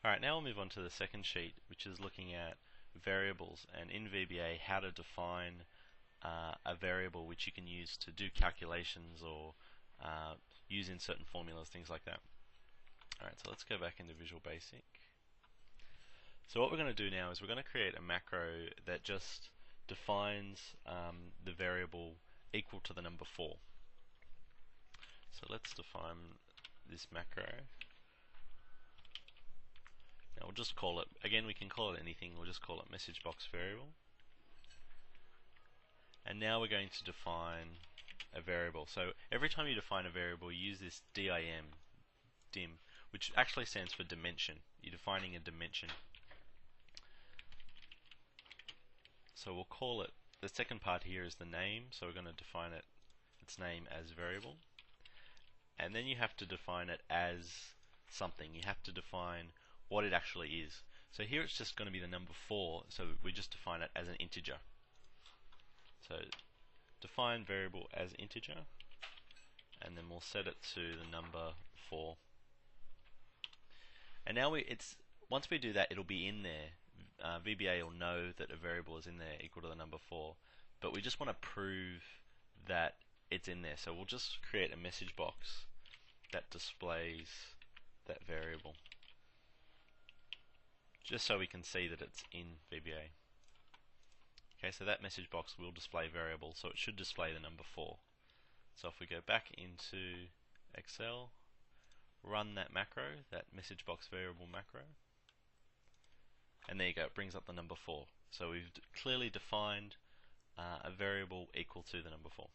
Alright, now we'll move on to the second sheet, which is looking at variables, and in VBA how to define a variable which you can use to do calculations or use in certain formulas, things like that. Alright, so let's go back into VisualBasic. So what we're going to do now is we're going to create a macro that just defines the variable equal to the number 4. So let's define this macro. Now we'll just call it, again we can call it anything, we'll just call it message box variable. And now we're going to define a variable. So every time you define a variable, you use this dim, which actually stands for dimension. You're defining a dimension. So we'll call it, the second part here is the name, so we're going to define its name as variable. And then you have to define it as something. You have to define what it actually is. So here it's just going to be the number 4, so we just define it as an integer. So define variable as integer, and then we'll set it to the number 4. And now once we do that, it'll be in there. VBA will know that a variable is in there equal to the number 4, but we just want to prove that it's in there. So we'll just create a message box that displays that variable, just so we can see that it's in VBA. Okay, so that message box will display variable, so it should display the number 4. So if we go back into Excel, run that macro, that message box variable macro, and there you go, it brings up the number 4. So we've clearly defined a variable equal to the number 4.